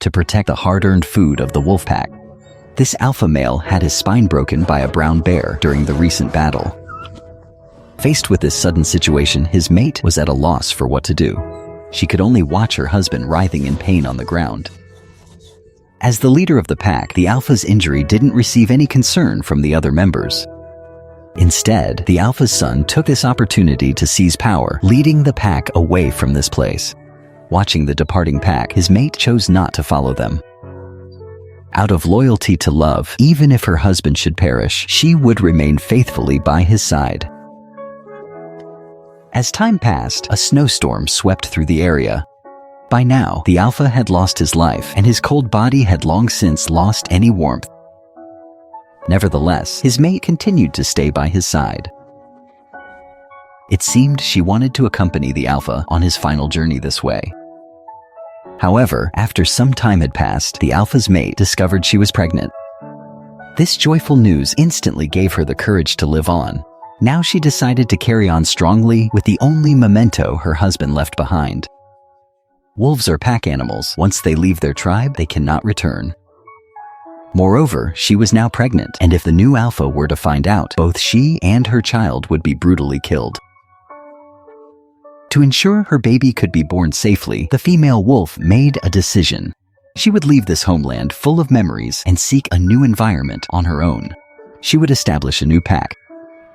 to protect the hard-earned food of the wolf pack. This alpha male had his spine broken by a brown bear during the recent battle. Faced with this sudden situation, his mate was at a loss for what to do. She could only watch her husband writhing in pain on the ground. As the leader of the pack, the alpha's injury didn't receive any concern from the other members. Instead, the alpha's son took this opportunity to seize power, leading the pack away from this place. Watching the departing pack, his mate chose not to follow them. Out of loyalty to love, even if her husband should perish, she would remain faithfully by his side. As time passed, a snowstorm swept through the area. By now, the alpha had lost his life, and his cold body had long since lost any warmth. Nevertheless, his mate continued to stay by his side. It seemed she wanted to accompany the alpha on his final journey this way. However, after some time had passed, the alpha's mate discovered she was pregnant. This joyful news instantly gave her the courage to live on. Now she decided to carry on strongly with the only memento her husband left behind. Wolves are pack animals. Once they leave their tribe, they cannot return. Moreover, she was now pregnant, and if the new alpha were to find out, both she and her child would be brutally killed. To ensure her baby could be born safely, the female wolf made a decision. She would leave this homeland full of memories and seek a new environment on her own. She would establish a new pack.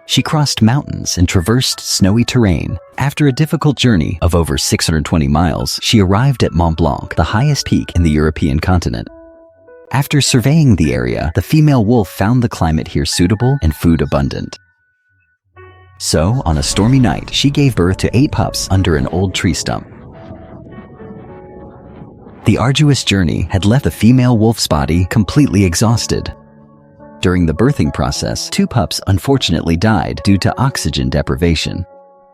She crossed mountains and traversed snowy terrain. After a difficult journey of over 620 miles, she arrived at Mont Blanc, the highest peak in the European continent. After surveying the area, the female wolf found the climate here suitable and food abundant. So, on a stormy night, she gave birth to 8 pups under an old tree stump. The arduous journey had left the female wolf's body completely exhausted. During the birthing process, 2 pups unfortunately died due to oxygen deprivation.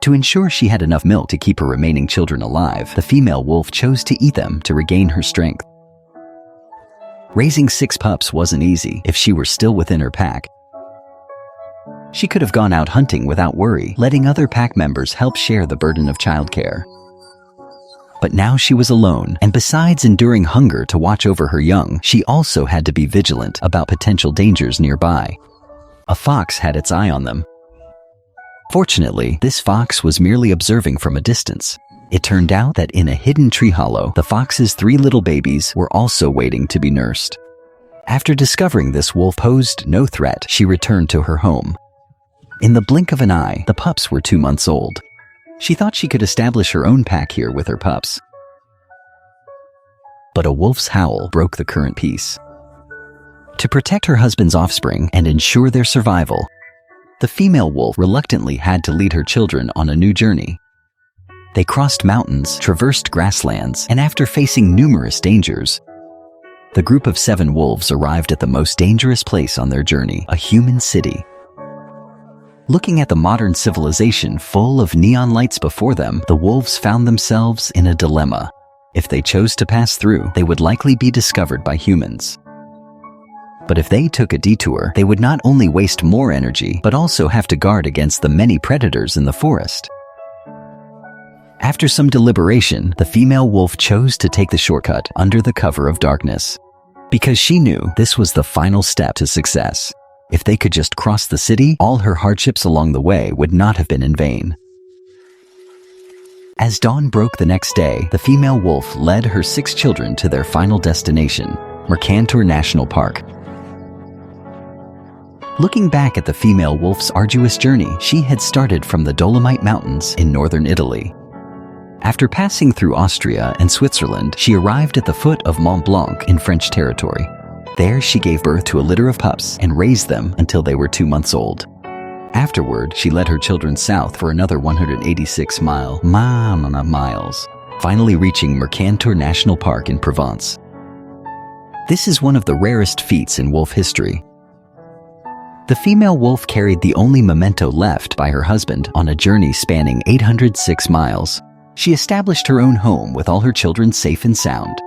To ensure she had enough milk to keep her remaining children alive, the female wolf chose to eat them to regain her strength. Raising 6 pups wasn't easy if she were still within her pack. She could have gone out hunting without worry, letting other pack members help share the burden of childcare. But now she was alone, and besides enduring hunger to watch over her young, she also had to be vigilant about potential dangers nearby. A fox had its eye on them. Fortunately, this fox was merely observing from a distance. It turned out that in a hidden tree hollow, the fox's 3 little babies were also waiting to be nursed. After discovering this wolf posed no threat, she returned to her home. In the blink of an eye, the pups were 2 months old. She thought she could establish her own pack here with her pups. But a wolf's howl broke the current peace. To protect her husband's offspring and ensure their survival, the female wolf reluctantly had to lead her children on a new journey. They crossed mountains, traversed grasslands, and after facing numerous dangers, the group of 7 wolves arrived at the most dangerous place on their journey, a human city. Looking at the modern civilization full of neon lights before them, the wolves found themselves in a dilemma. If they chose to pass through, they would likely be discovered by humans. But if they took a detour, they would not only waste more energy, but also have to guard against the many predators in the forest. After some deliberation, the female wolf chose to take the shortcut under the cover of darkness, because she knew this was the final step to success. If they could just cross the city, all her hardships along the way would not have been in vain. As dawn broke the next day, the female wolf led her 6 children to their final destination, Mercantour National Park. Looking back at the female wolf's arduous journey, she had started from the Dolomite Mountains in northern Italy. After passing through Austria and Switzerland, she arrived at the foot of Mont Blanc in French territory. There, she gave birth to a litter of pups and raised them until they were 2 months old. Afterward, she led her children south for another 186 miles, finally reaching Mercantour National Park in Provence. This is one of the rarest feats in wolf history. The female wolf carried the only memento left by her husband on a journey spanning 806 miles. She established her own home with all her children safe and sound.